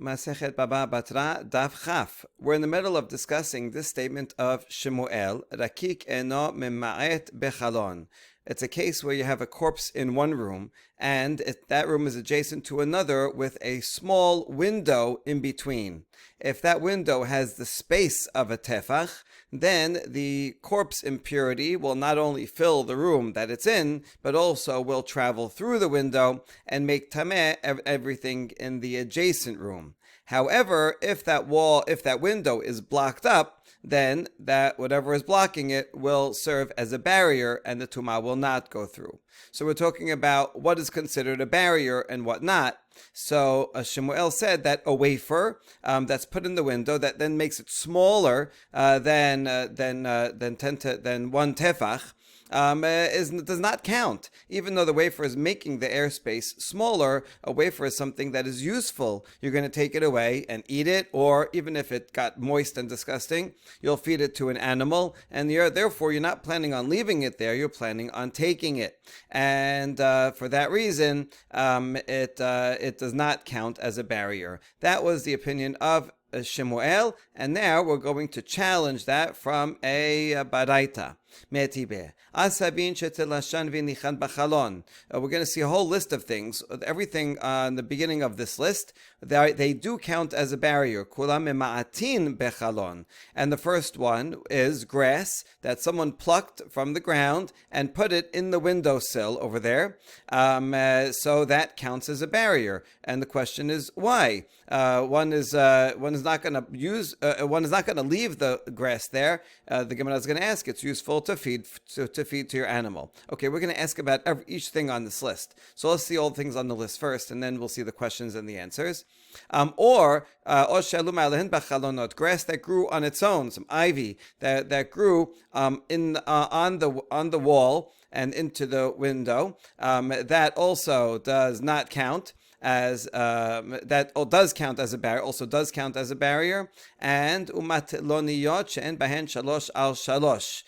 Masechet Baba Batra, Daf Chaf. We're in the middle of discussing this statement of Shemuel, Rakik eno mema'et bechalon. It's a case where you have a corpse in one room, and that room is adjacent to another with a small window in between. If that window has the space of a tefach, then the corpse impurity will not only fill the room that it's in, but also will travel through the window and make tameh everything in the adjacent room. However, if that window is blocked up, then that whatever is blocking it will serve as a barrier and the tumah will not go through. So we're talking about what is considered a barrier and what not. So Shemuel said that a wafer that's put in the window that then makes it smaller than one tefach does not count. Even though the wafer is making the airspace smaller, a wafer is something that is useful. You're going to take it away and eat it, or even if it got moist and disgusting, you'll feed it to an animal, and therefore you're not planning on leaving it there, you're planning on taking it. And for that reason, it does not count as a barrier. That was the opinion of Shemuel, and now we're going to challenge that from a baraita. We're going to see a whole list of things. Everything in the beginning of this list, they do count as a barrier. And the first one is grass that someone plucked from the ground and put it in the windowsill over there. So that counts as a barrier. And the question is why? One is not going to leave the grass there. The Gemara is going to ask. It's useful to feed to your animal. Okay, we're going to ask about each thing on this list. So let's see all the things on the list first, and then we'll see the questions and the answers. Or grass that grew on its own, some ivy that grew on the wall and into the window. That also does not count as does count as a barrier. Also does count as a barrier. And umatloniyot she'en bahen shalosh al shalosh,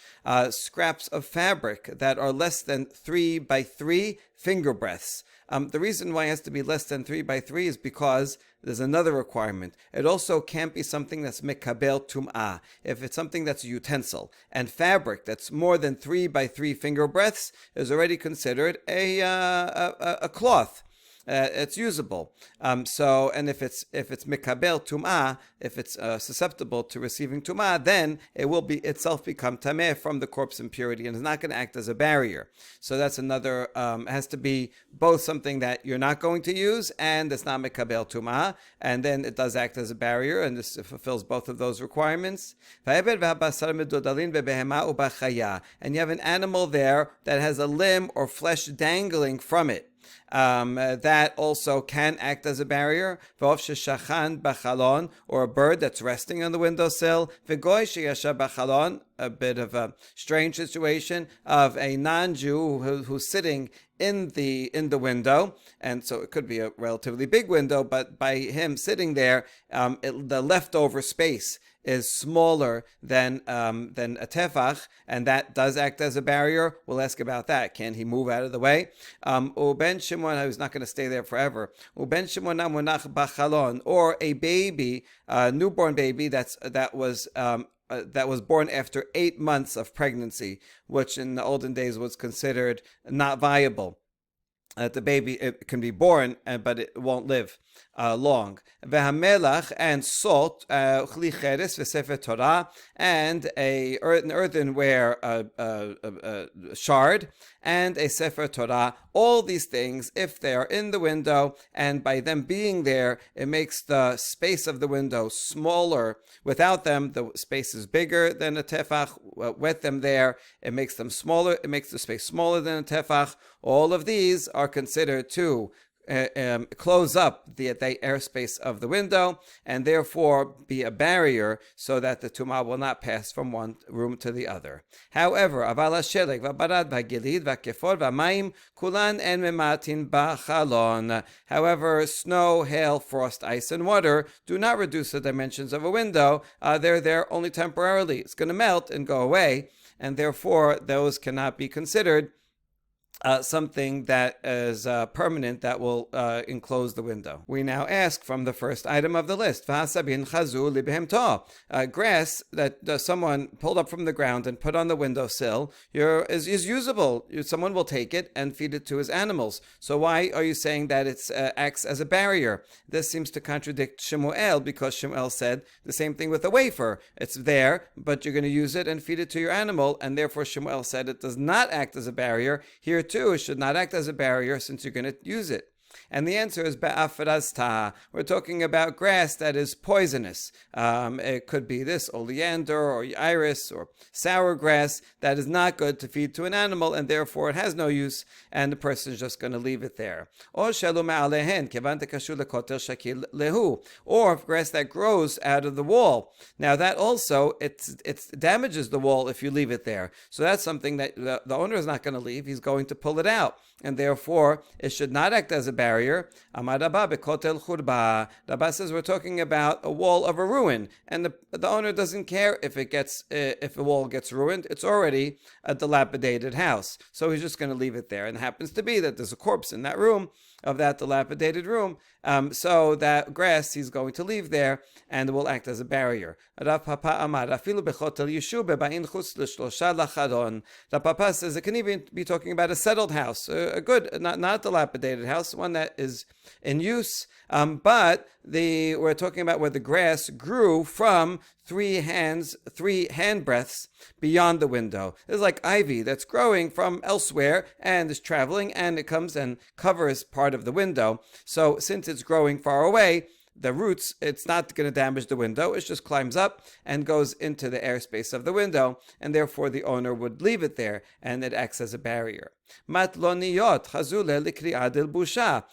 scraps of fabric that are less than 3 by 3 finger breadths. The reason why it has to be less than 3 by 3 is because there's another requirement. It also can't be something that's mekabel tum'ah. If it's something that's a utensil, and fabric that's more than 3 by 3 finger breadths is already considered a cloth. It's usable. And if it's mikabel tum'ah, if it's susceptible to receiving tum'ah, then it will itself become tameh from the corpse impurity and is not going to act as a barrier. So that's another. It has to be both something that you're not going to use and it's not mikabel tum'ah, and then it does act as a barrier, and this fulfills both of those requirements. And you have an animal there that has a limb or flesh dangling from it. That also can act as a barrier. Or a bird that's resting on the windowsill. A bit of a strange situation of a non-Jew who's sitting in the window, and so it could be a relatively big window, but by him sitting there, the leftover space is smaller than a tefach, and that does act as a barrier. We'll ask about that. Can he move out of the way? Uben Shimon, who's not going to stay there forever. Uben Shimon munach bachalon, or a baby, newborn baby that was born after 8 months of pregnancy, which in the olden days was considered not viable. The baby, it can be born, but it won't live long. Vehamelach, and salt, chli cheres v'sefer Torah, and an earthenware shard, and a sefer Torah. All these things, if they are in the window, and by them being there, it makes the space of the window smaller. Without them, the space is bigger than a tefach. With them there, it makes them smaller. It makes the space smaller than a tefach. All of these are considered to close up the airspace of the window and therefore be a barrier so that the tumah will not pass from one room to the other. However, aval hashelek v'barad v'gilid v'kefor v'mayim kulan en mematin b'chalon. However, snow, hail, frost, ice, and water do not reduce the dimensions of a window. They're there only temporarily. It's going to melt and go away, and therefore those cannot be considered something that is permanent that will enclose the window. We now ask from the first item of the list, grass that someone pulled up from the ground and put on the windowsill is usable. Someone will take it and feed it to his animals. So why are you saying that it acts as a barrier? This seems to contradict Shemuel, because Shemuel said the same thing with a wafer. It's there, but you're going to use it and feed it to your animal, and therefore Shemuel said it does not act as a barrier. Here too, it should not act as a barrier since you're going to use it. And the answer is ba'afrazta. We're talking about grass that is poisonous. It could be this oleander or iris or sour grass that is not good to feed to an animal, and therefore it has no use, and the person is just going to leave it there. Or grass that grows out of the wall. Now that also it damages the wall if you leave it there. So that's something that the owner is not going to leave. He's going to pull it out, and therefore it should not act as a barrier. Amar Rabba bekotel churba. Rabba says we're talking about a wall of a ruin, and the owner doesn't care if the wall gets ruined. It's already a dilapidated house, so he's just going to leave it there. And it happens to be that there's a corpse in that room, of that dilapidated room, so that grass he's going to leave there, and it will act as a barrier. Rav Papa Amar afilu bechotel yishuv bebain chutz l'shlosha lachadon. Rav Papa says it can even be talking about a settled house, a good, not a dilapidated house, one that is in use. But we're talking about where the grass grew from 3 hand breadths beyond the window. It's like ivy that's growing from elsewhere and is traveling, and it comes and covers part of the window. So since it's growing far away, the roots, it's not going to damage the window. It just climbs up and goes into the airspace of the window, and therefore the owner would leave it there, and it acts as a barrier. Matloniyot chazule likri'adil busha.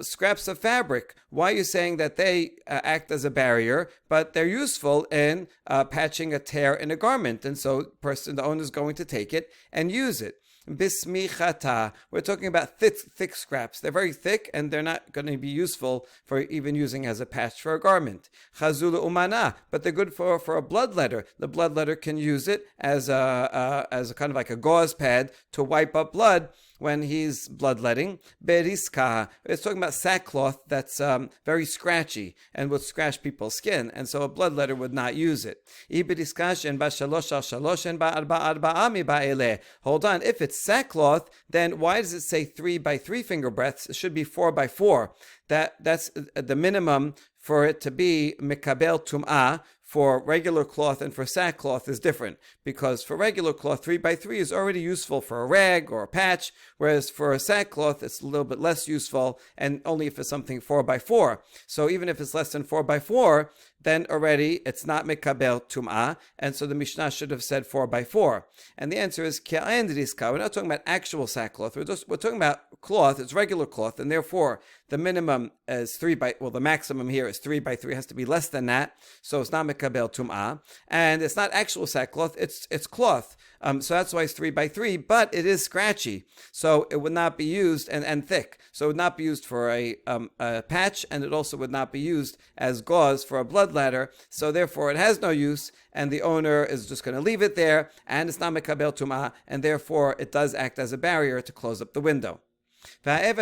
Scraps of fabric. Why are you saying that they act as a barrier, but they're useful in patching a tear in a garment? And so the owner is going to take it and use it. Bismichata. We're talking about thick scraps. They're very thick, and they're not going to be useful for even using as a patch for a garment. Chazula umana, but they're good for a bloodletter. The bloodletter can use it as a kind of like a gauze pad to wipe up blood when he's bloodletting. Beriska. It's talking about sackcloth that's very scratchy and would scratch people's skin, and so a bloodletter would not use it. Hold on. If it's sackcloth, then why does it say 3 by 3 finger breadths? It should be 4 by 4. That's the minimum for it to be mikabel tum'ah. For regular cloth and for sackcloth is different, because for regular cloth 3 by 3 is already useful for a rag or a patch, whereas for a sackcloth it's a little bit less useful, and only if it's something 4 by 4. So even if it's less than 4 by 4, then already it's not mekabel tum'ah, and so the Mishnah should have said 4 by 4. And the answer is ke'en riska. We're not talking about actual sackcloth. We're talking about cloth. It's regular cloth, and therefore the minimum is the maximum here is 3 by 3. It has to be less than that, so it's not mekabel tum'ah, and it's not actual sackcloth. It's cloth. So that's why it's 3 by 3, but it is scratchy, so it would not be used, and thick, so it would not be used for a patch, and it also would not be used as gauze for a bloodletter. So therefore it has no use, and the owner is just going to leave it there, and it's not mekabel tum'ah, and therefore it does act as a barrier to close up the window. Now you have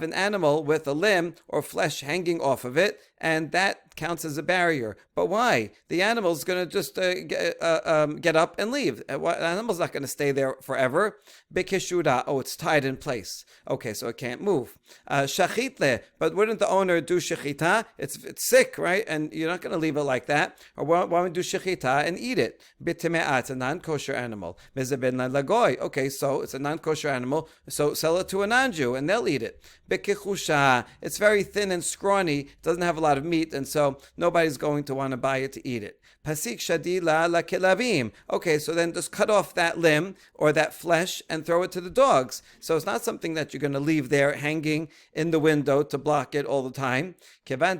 an animal with a limb or flesh hanging off of it, and that counts as a barrier. But why? The animal's going to just get up and leave. The animal's not going to stay there forever. Bekeshura, it's tied in place. Okay, so it can't move. Shachitle, but wouldn't the owner do shechita? It's sick, right? And you're not going to leave it like that. Or why don't we do shechita and eat it? Biteme'at, it's a non-kosher animal. Mezeben lagoy. Okay, so it's a non-kosher animal, so sell it to a non-Jew and they'll eat it. Bekechusha, it's very thin and scrawny, doesn't have a lot of meat, and so nobody's going to want to buy it to eat it. Pasik shadila la kelavim. Okay, so then just cut off that limb or that flesh and throw it to the dogs. So it's not something that you're going to leave there hanging in the window to block it all the time. No, but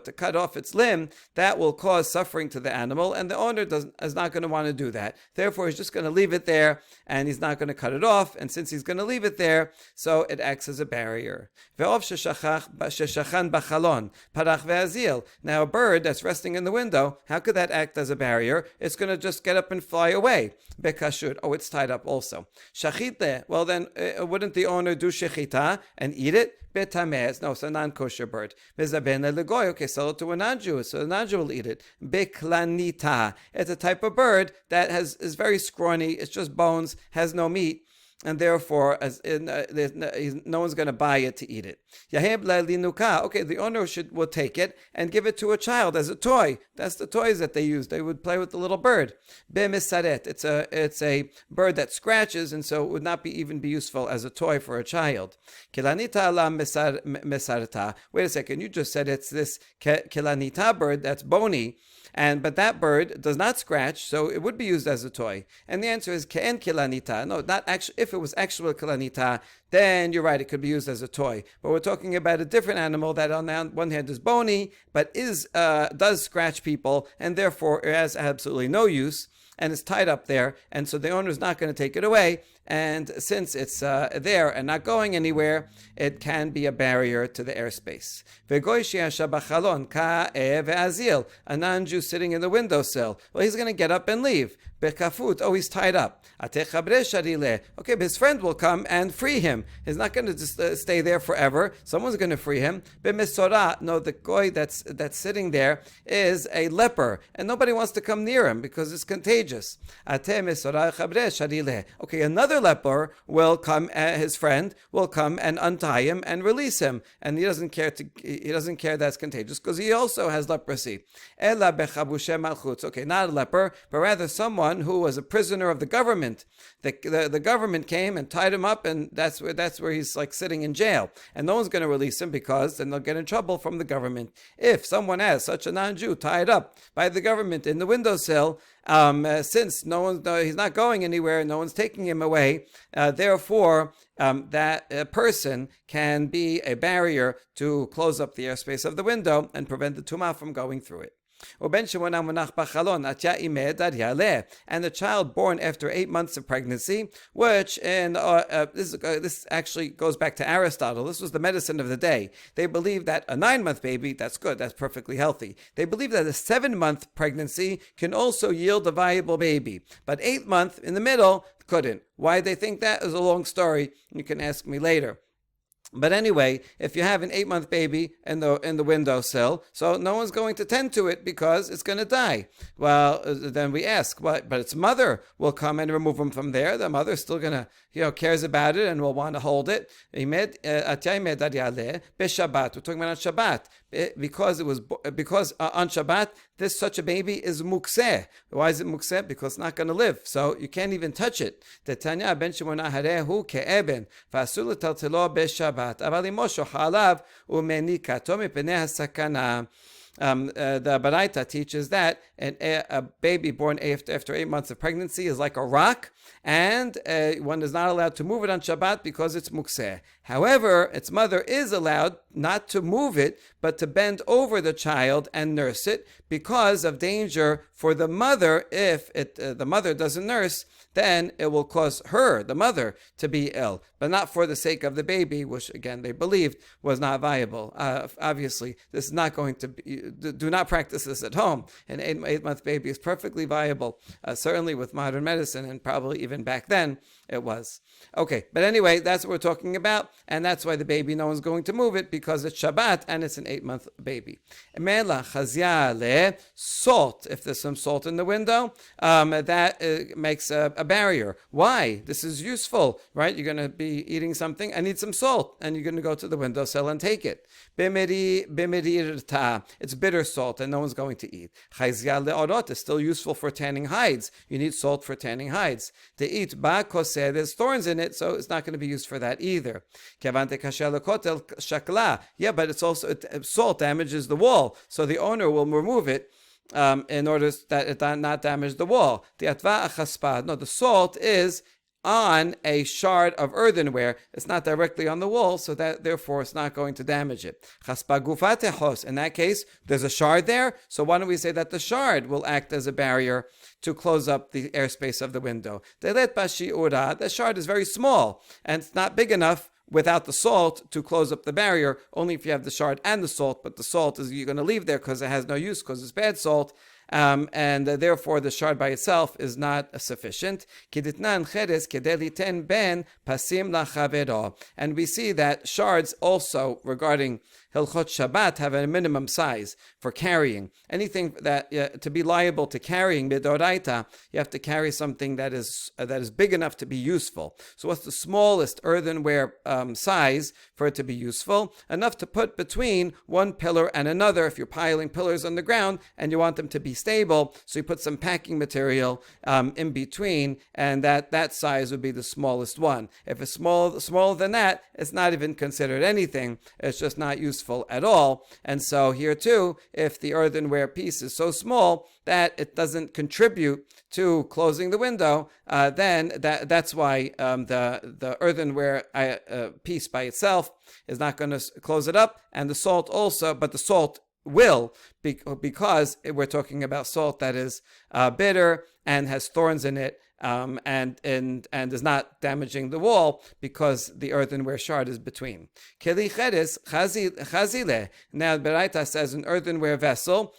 to cut off its limb, that will cause suffering to the animal, and the owner is not going to want to do that. Therefore, he's just going to leave it there, and he's not going to cut it off. And since he's going to leave it there, so it acts as a barrier. But shachan b'chalon, parach ve'azil. Now a bird that's resting in the window, how could that act as a barrier? It's going to just get up and fly away. Bekashut. Oh, it's tied up also. Shachite. Well then, wouldn't the owner do shechita and eat it? Betamez. No, it's a non-kosher bird. Bezaben legoy. Okay, sell it to a non-Jew, so the non-Jew will eat it. Beklanita. It's a type of bird that is very scrawny. It's just bones, has no meat. And therefore, no one's going to buy it to eat it. Yaheb linuka. Okay, the owner will take it and give it to a child as a toy. That's the toys that they use. They would play with the little bird. Bemisaret. It's a bird that scratches, and so it would not even be useful as a toy for a child. Kilanita la mesarta. Wait a second. You just said it's this kilanita bird that's bony. But that bird does not scratch, so it would be used as a toy. And the answer is ke'en kilanita. No, not actually. If it was actual kilanita, then you're right, it could be used as a toy. But we're talking about a different animal that on the one hand is bony, but does scratch people, and therefore it has absolutely no use, and it's tied up there, and so the owner is not going to take it away. And since it's there and not going anywhere, it can be a barrier to the airspace. A non-Jew sitting in the windowsill. Well, he's going to get up and leave. Bekafut. Oh, he's tied up. Okay, but his friend will come and free him. He's not going to just stay there forever. Someone's going to free him. No, the goy that's sitting there is a leper, and nobody wants to come near him because it's contagious. Okay, another leper will come. His friend will come and untie him and release him, and he doesn't care that's contagious because he also has leprosy. Okay, not a leper, but rather someone who was a prisoner of the government. The government came and tied him up, and that's where he's like sitting in jail, and no one's going to release him because then they'll get in trouble from the government. If someone has such a non-Jew tied up by the government in the windowsill, since he's not going anywhere, no one's taking him away, therefore that person can be a barrier to close up the airspace of the window and prevent the tumah from going through it. And the child born after 8 months of pregnancy, which this actually goes back to Aristotle. This was the medicine of the day. They believed that a 9-month baby, that's good, that's perfectly healthy. They believe that a 7-month pregnancy can also yield a viable baby, but 8 month in the middle couldn't. Why they think that is a long story. You can ask me later. But anyway, if you have an 8-month baby in the windowsill, so no one's going to tend to it because it's going to die. Well, then we ask, but its mother will come and remove him from there. The mother's still going to, cares about it and will want to hold it. We're talking about on Shabbat. Because on Shabbat, such a baby is mukseh. Why is it mukseh? Because it's not going to live. So you can't even touch it. The Baraita teaches that a baby born after 8 months of pregnancy is like a rock, and one is not allowed to move it on Shabbat because it's mukseh. However, its mother is allowed not to move it, but to bend over the child and nurse it because of danger for the mother. If the mother doesn't nurse, then it will cause the mother, to be ill, but not for the sake of the baby, which again they believed was not viable. Obviously, this is not going to be, do not practice this at home. An 8-month baby is perfectly viable, certainly with modern medicine, and probably even back then it was. Okay, but anyway, that's what we're talking about, and that's why the baby, no one's going to move it because it's Shabbat and it's an 8-month baby. Salt, if there's some salt in the window, that makes a barrier. Why? This is useful, right? You're going to be eating something, I need some salt, and you're going to go to the windowsill and take it. It's bitter salt, and no one's going to eat. It's still useful for tanning hides. You need salt for tanning hides. To eat there's thorns in it, so it's not going to be used for that either. Yeah, but it's also salt damages the wall, so the owner will remove it in order that it not damage the wall. No, the salt is on a shard of earthenware. It's not directly on the wall, so that therefore it's not going to damage it. In that case, there's a shard there, so why don't we say that the shard will act as a barrier to close up the airspace of the window. The shard is very small, and it's not big enough without the salt to close up the barrier, only if you have the shard and the salt, but the salt is you're going to leave there because it has no use because it's bad salt. And therefore the shard by itself is not sufficient. And we see that shards also regarding Hilchot Shabbat have a minimum size for carrying. Anything that to be liable to carrying midoraita, you have to carry something that is big enough to be useful. So what's the smallest earthenware size for it to be useful? Enough to put between one pillar and another if you're piling pillars on the ground and you want them to be stable. So you put some packing material in between, and that size would be the smallest one. If it's smaller than that, it's not even considered anything. It's just not useful at all. And so here too, if the earthenware piece is so small that it doesn't contribute to closing the window, then that's why the earthenware piece by itself is not going to close it up, and the salt also, but the salt will, because we're talking about salt that is bitter and has thorns in it, and is not damaging the wall because the earthenware shard is between. Keli cheres chazile. Now, Beraita says an earthenware vessel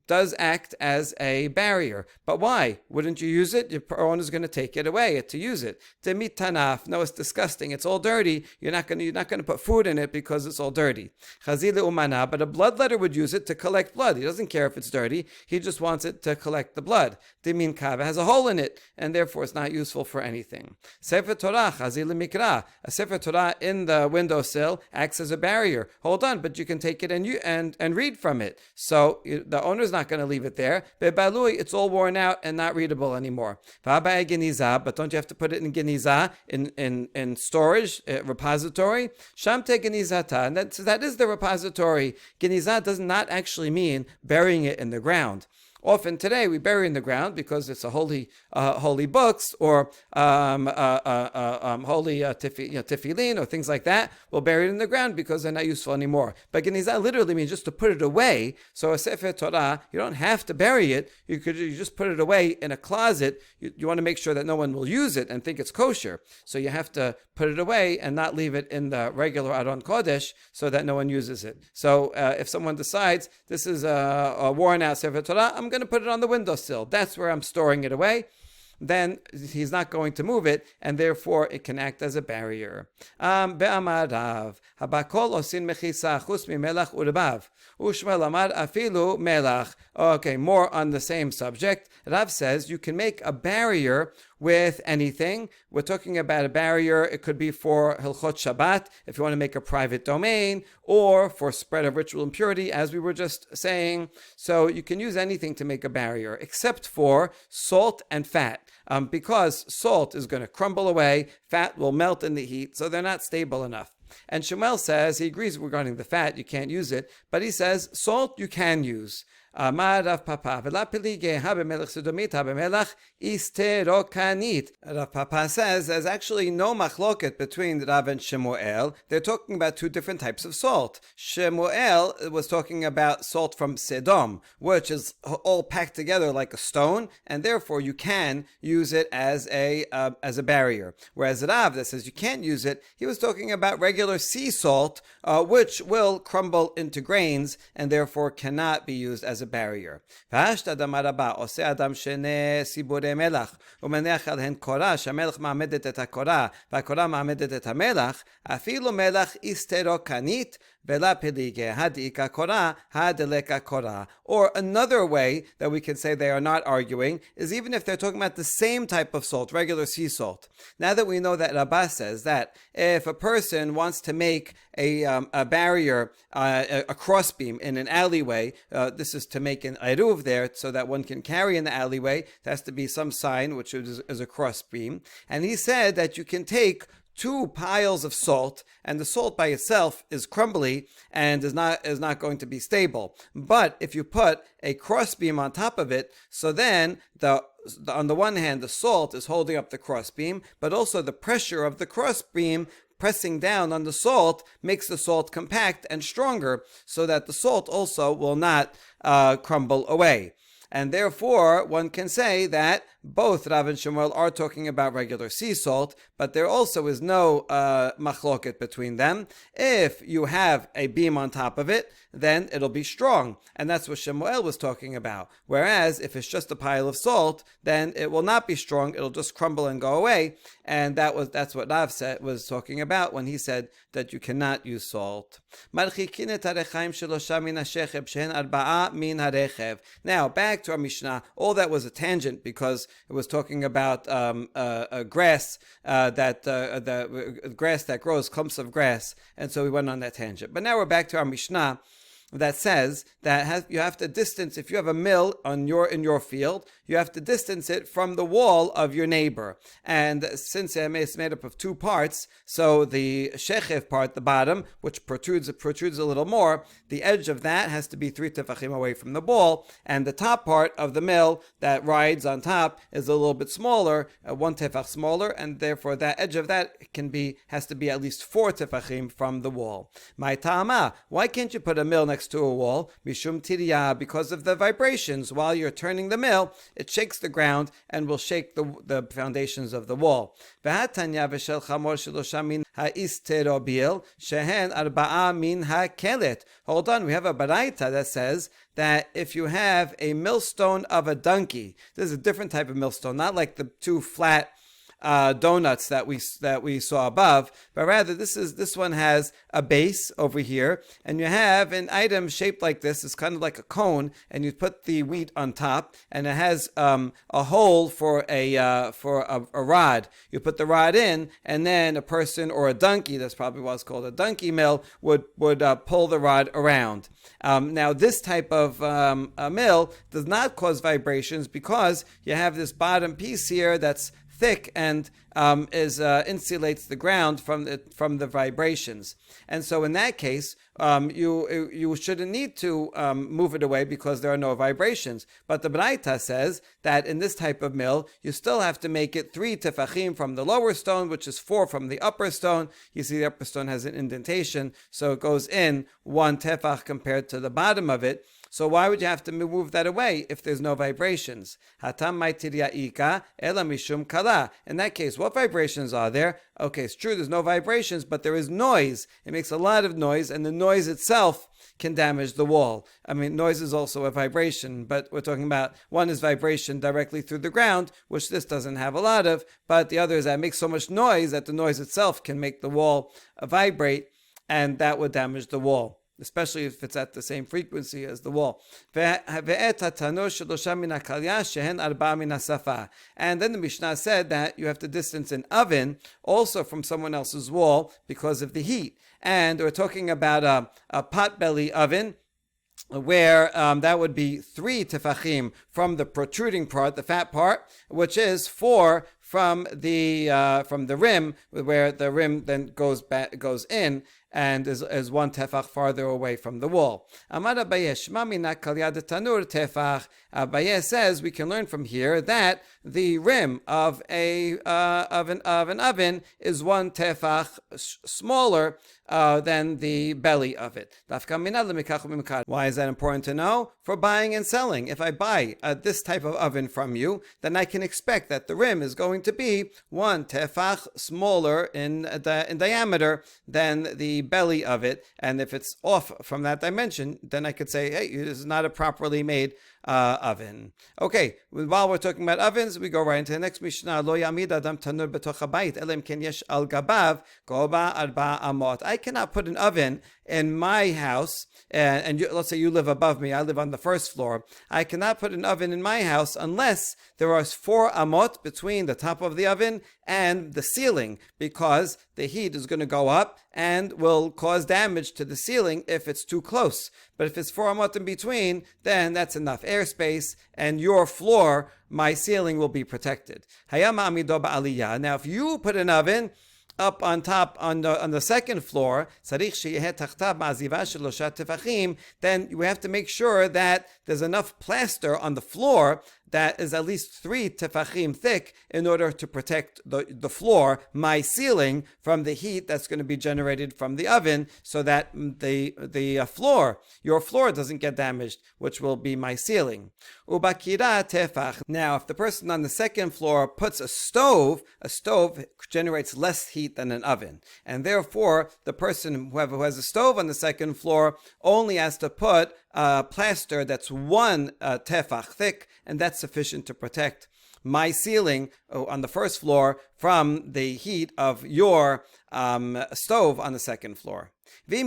does act as a barrier. But why? Wouldn't you use it? Your owner is going to take it away to use it. Temit tanaf. No, it's disgusting. It's all dirty. You're not going to put food in it because it's all dirty. Chazile umana. But a bloodletter would use it to collect blood. He doesn't care if it's dirty. He just wants it to collect the blood. Dimin kava has a hole in it, and therefore it's not useful for anything. Sefer Torah, chazil mikra. A Sefer Torah in the windowsill acts as a barrier. Hold on, but you can take it and read from it. So the owner's not going to leave it there. Bebalui, it's all worn out and not readable anymore. But don't you have to put it in geniza, in storage, repository? Shamte genizata, and that is the repository. Geniza does not actually mean burying it in the ground. Often today we bury in the ground because it's a holy books or holy tefillin or things like that. We'll bury it in the ground because they're not useful anymore. But genizah literally means just to put it away. So a Sefer Torah, you don't have to bury it. You just put it away in a closet. You want to make sure that no one will use it and think it's kosher. So you have to put it away and not leave it in the regular Aron Kodesh so that no one uses it. So if someone decides this is a worn out Sefer Torah, I'm going to put it on the windowsill. That's where I'm storing it away. Then he's not going to move it, and therefore it can act as a barrier. Be'amarav, habakol osin mechisa chus mimelach u'rebav. Ushmuel amar afilu melach. Okay, more on the same subject. Rav says you can make a barrier with anything. We're talking about a barrier. It could be for Hilchot Shabbat, if you want to make a private domain, or for spread of ritual impurity, as we were just saying. So you can use anything to make a barrier, except for salt and fat. Because salt is going to crumble away, fat will melt in the heat, so they're not stable enough. And Shemuel says, he agrees regarding the fat, you can't use it, but he says salt you can use. Rav Papa says there's actually no machloket between Rav and Shemuel. They're talking about two different types of salt. Shemuel was talking about salt from Sedom, which is all packed together like a stone, and therefore you can use it as a barrier. Whereas Rav that says you can't use it, he was talking about regular sea salt, which will crumble into grains and therefore cannot be used as a barrier. Adam shene sibure melach ומניח עליהן קורה שהמלך מעמדת את הקורה והקורה מעמדת את המלח אפילו מלח איסטרו קנית ולא פליגה הדאיקה קורה הדלקה קורה. Or another way that we can say they are not arguing is even if they're talking about the same type of salt, regular sea salt. Now that we know that Rabbah says that if a person wants to make a barrier, a crossbeam in an alleyway, this is to make an eruv there so that one can carry in the alleyway. There has to be some sign which is a crossbeam. And he said that you can take 2 piles of salt, and the salt by itself is crumbly and is not going to be stable. But if you put a crossbeam on top of it, so then on the one hand the salt is holding up the crossbeam, but also the pressure of the crossbeam pressing down on the salt makes the salt compact and stronger, so that the salt also will not crumble away. And therefore, one can say that both Rav and Shemuel are talking about regular sea salt, but there also is no machloket between them. If you have a beam on top of it, then it'll be strong. And that's what Shemuel was talking about. Whereas if it's just a pile of salt, then it will not be strong. It'll just crumble and go away. And that's what Rav was talking about when he said that you cannot use salt. Now back to our Mishnah. All that was a tangent because it was talking about grass the grass that grows, clumps of grass, and so we went on that tangent. But now we're back to our Mishnah that says that you have to distance, if you have a mill in your field, you have to distance it from the wall of your neighbor. And since it's made up of two parts, so the shechev part, the bottom, which protrudes a little more, the edge of that has to be 3 tefachim away from the wall, and the top part of the mill that rides on top is a little bit smaller, 1 tefach smaller, and therefore that edge of that has to be at least 4 tefachim from the wall. My ta'ama, why can't you put a mill next to a wall? Mishum tiriyah, because of the vibrations. While you're turning the mill, it shakes the ground and will shake the foundations of the wall. V'hatanya v'shel chamor shelosha min ha'is shehen arba'a min ha'kelet. Hold on, we have a baraita that says that if you have a millstone of a donkey, this is a different type of millstone, not like the two flat donuts that we saw above, but rather this one has a base over here, and you have an item shaped like this. It's kind of like a cone, and you put the wheat on top, and it has a hole for a rod. You put the rod in, and then a person or a donkey, that's probably what's called a donkey mill, would pull the rod around. Now this type of a mill does not cause vibrations because you have this bottom piece here that's thick and insulates the ground from the vibrations. And so in that case, you shouldn't need to move it away because there are no vibrations. But the Braita says that in this type of mill, you still have to make it 3 tefachim from the lower stone, which is 4 from the upper stone. You see the upper stone has an indentation, so it goes in 1 tefach compared to the bottom of it. So why would you have to move that away if there's no vibrations? Hatam ma'tirya ela mishum kala. In that case, what vibrations are there? Okay, it's true there's no vibrations, but there is noise. It makes a lot of noise, and the noise itself can damage the wall. I mean, noise is also a vibration, but we're talking about one is vibration directly through the ground, which this doesn't have a lot of, but the other is that it makes so much noise that the noise itself can make the wall vibrate, and that would damage the wall, especially if it's at the same frequency as the wall. And then the Mishnah said that you have to distance an oven also from someone else's wall because of the heat. And we're talking about a potbelly oven, where that would be 3 tefachim from the protruding part, the fat part, which is 4 from the rim, where the rim then goes in and is 1 tefach farther away from the wall. Amar Abaye, Shema mina kal yad tanur tefach. Abaye says we can learn from here that the rim of an oven is 1 tefach smaller than the belly of it. Why is that important to know? For buying and selling. If I buy this type of oven from you, then I can expect that the rim is going to be 1 tefach smaller in diameter than the belly of it. And if it's off from that dimension, then I could say, hey, this is not a properly made oven. Okay, while we're talking about ovens, we go right into the next Mishnah. Lo yamid adam tanur betoch habayit elem ken yesh al gabav goba arba amot. I cannot put an oven in my house, and let's say you live above me, I live on the first floor. I cannot put an oven in my house unless there are 4 amot between the top of the oven and the ceiling, because the heat is going to go up and will cause damage to the ceiling if it's too close. But if it's 4 amot in between, then that's enough airspace, and your floor, my ceiling, will be protected. Now, if you put an oven up on top on the second floor, then we have to make sure that there's enough plaster on the floor that is at least 3 tefachim thick in order to protect the floor, my ceiling, from the heat that's going to be generated from the oven, so that the floor, your floor, doesn't get damaged, which will be my ceiling. Ubakira tefach. Now, if the person on the second floor puts a stove generates less heat than an oven, and therefore the person who has a stove on the second floor only has to put plaster that's 1 tefach thick, and that's sufficient to protect my ceiling on the first floor from the heat of your stove on the second floor. Now,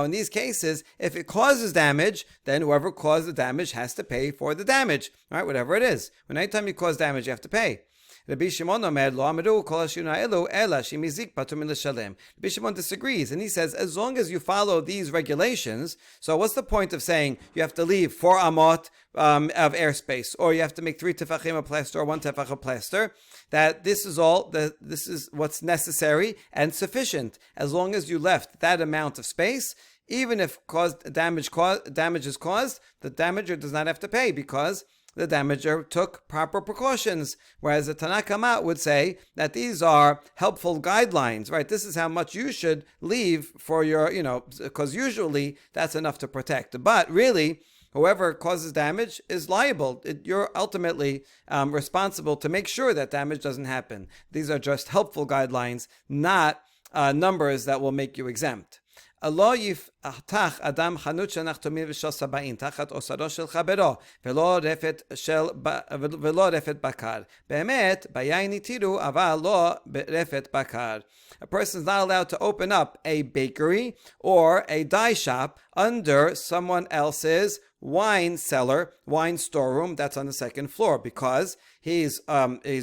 in these cases, if it causes damage, then whoever caused the damage has to pay for the damage, right? Whatever it is. When anytime you cause damage, you have to pay. Rabbi Shimon disagrees, and he says, as long as you follow these regulations, so what's the point of saying you have to leave 4 amot of airspace, or you have to make 3 tefachim of plaster, or 1 tefach of plaster? That this is what's necessary and sufficient. As long as you left that amount of space, even if damage is caused, the damager does not have to pay, because the damager took proper precautions. Whereas the Tanakh Kama would say that these are helpful guidelines, right? This is how much you should leave for your, because usually that's enough to protect. But really, whoever causes damage is liable. You're ultimately responsible to make sure that damage doesn't happen. These are just helpful guidelines, not numbers that will make you exempt. לא יפתח אדם חנות של נחתומים ושל סבאים תחת אוסרו של חברו ולא רפת בקר. באמת, ביין התירו, אבל לא רפת בקר. A person is not allowed to open up a bakery or a dye shop under someone else's wine cellar, wine storeroom that's on the second floor, because he's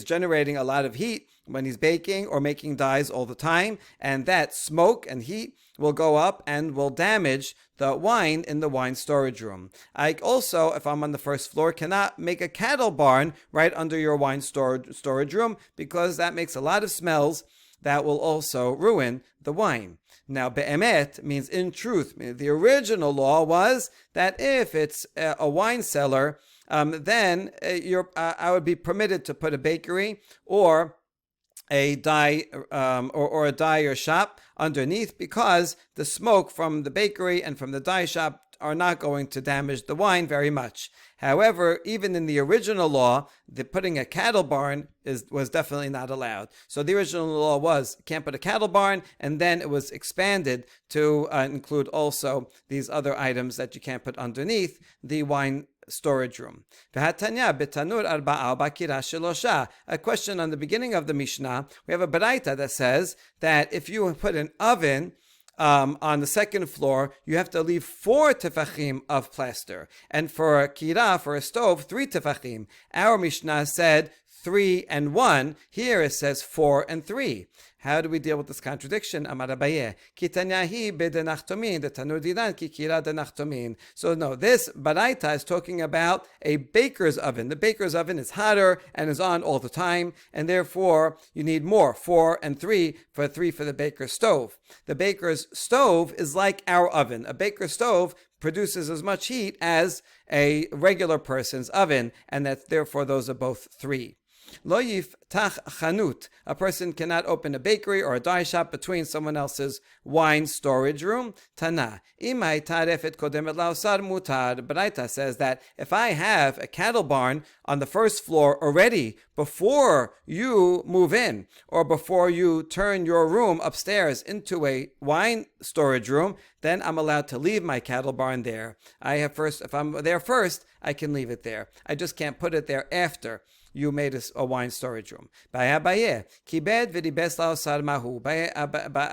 generating a lot of heat when he's baking or making dyes all the time, and that smoke and heat will go up and will damage the wine in the wine storage room. I also, if I'm on the first floor, cannot make a cattle barn right under your wine storage room, because that makes a lot of smells that will also ruin the wine. Now, be'emet means in truth. The original law was that if it's a wine cellar, then I would be permitted to put a bakery or a dye or a dyer shop underneath, because the smoke from the bakery and from the dye shop are not going to damage the wine very much. However, even in the original law, putting a cattle barn was definitely not allowed. So the original law was can't put a cattle barn, and then it was expanded to include also these other items that you can't put underneath the wine storage room. A question on the beginning of the Mishnah, we have a baraita that says that if you put an oven on the second floor, you have to leave 4 tefachim of plaster. And for a kira, for a stove, 3 tefachim. Our Mishnah said 3 and 1. Here it says 4 and 3. How do we deal with this contradiction? Amar Abaye, Kitanyahi bedenachtomin, the Tanur Didan, kikira denachtomin. So no, this baraita is talking about a baker's oven. The baker's oven is hotter and is on all the time, and therefore you need more, 4 and 3 for the baker's stove. The baker's stove is like our oven. A baker's stove produces as much heat as a regular person's oven, and that therefore those are both 3. Lo yiftach chanut. A person cannot open a bakery or a dye shop between someone else's wine storage room. Tana. Imay tarefet kodemet laosar mutar. Baraita says that if I have a cattle barn on the first floor already before you move in, or before you turn your room upstairs into a wine storage room, then I'm allowed to leave my cattle barn there. If I'm there first, I can leave it there. I just can't put it there after you made a wine storage room. Abaye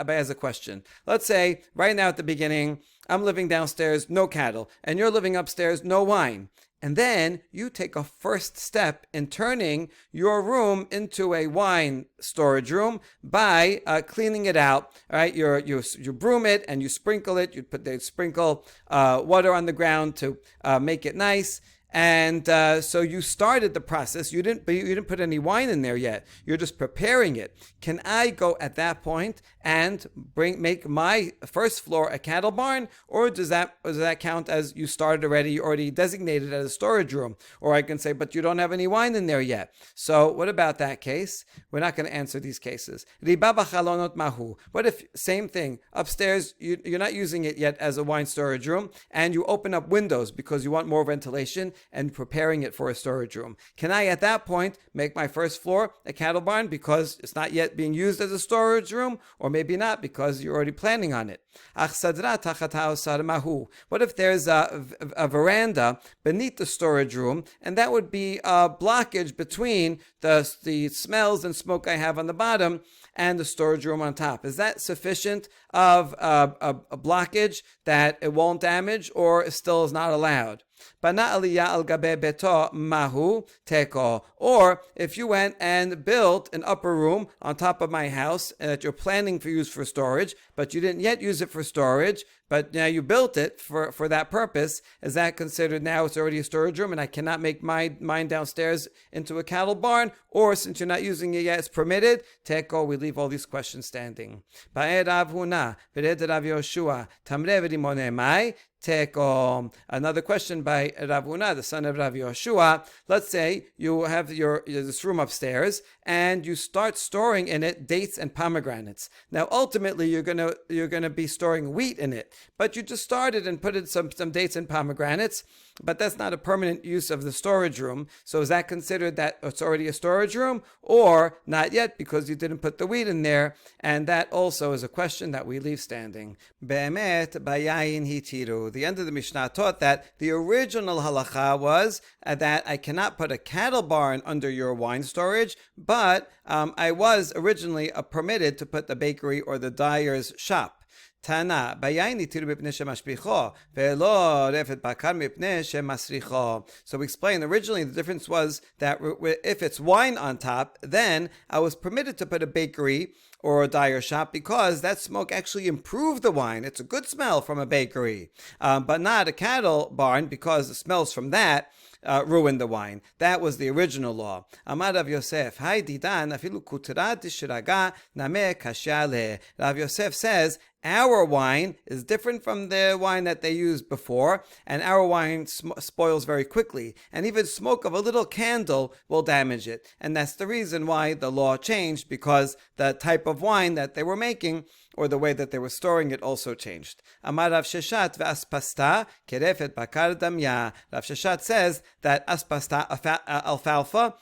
has a question. Let's say right now at the beginning, I'm living downstairs, no cattle, and you're living upstairs, no wine. And then you take a first step in turning your room into a wine storage room by cleaning it out. All right, you broom it and you sprinkle it. They sprinkle water on the ground to make it nice. And so you started the process. You didn't put any wine in there yet. You're just preparing it. Can I go at that point and make my first floor a cattle barn, or does that count as you started already? You already designated it as a storage room. Or I can say, but you don't have any wine in there yet. So what about that case? We're not going to answer these cases. What if same thing upstairs? You're not using it yet as a wine storage room, and you open up windows because you want more ventilation and preparing it for a storage room. Can I at that point make my first floor a cattle barn because it's not yet being used as a storage room, or maybe not because you're already planning on it? What if there's a veranda beneath the storage room, and that would be a blockage between the smells and smoke I have on the bottom and the storage room on top? Is that sufficient of a blockage that it won't damage, or still is not allowed? Or if you went and built an upper room on top of my house that you're planning for use for storage, but you didn't yet use it for storage, but now you built it for that purpose, is that considered now it's already a storage room and I cannot make mine downstairs into a cattle barn? Or since you're not using it yet, it's permitted? Teko, we leave all these questions standing. Another question by Rav Huna, the son of Rav Yoshua. Let's say you have this room upstairs, and you start storing in it dates and pomegranates. Now, ultimately, you're gonna be storing wheat in it, but you just started and put in some dates and pomegranates. But that's not a permanent use of the storage room. So is that considered that it's already a storage room, or not yet because you didn't put the wheat in there? And that also is a question that we leave standing. Be'emet bayayin hitiru. The end of the Mishnah taught that the original halacha was that I cannot put a cattle barn under your wine storage, but I was originally permitted to put the bakery or the dyer's shop. Tana, bayayin itiru mipnei shemashbicho, ve'lo refet bakar mipnei shemasricho. So we explained originally the difference was that if it's wine on top, then I was permitted to put a bakery or a dyer shop because that smoke actually improved the wine. It's a good smell from a bakery, but not a cattle barn because the smells from that ruined the wine. That was the original law. Amar Rav Yosef, Hai didan afilu kutra dishraga name kashyale. Rav Yosef says, our wine is different from the wine that they used before, and our wine spoils very quickly. And even smoke of a little candle will damage it. And that's the reason why the law changed, because the type of wine that they were making, or the way that they were storing it, also changed. Amar Rav Sheshat ve'aspasta kerefet bakar damya. Rav Sheshat says that aspasta, alfalfa,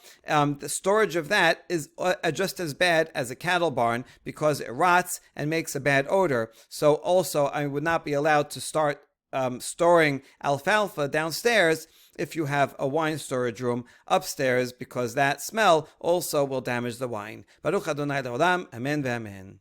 the storage of that is just as bad as a cattle barn because it rots and makes a bad odor. So also I would not be allowed to start storing alfalfa downstairs if you have a wine storage room upstairs, because that smell also will damage the wine. Baruch Adonai Le'olam, Amen ve'amen.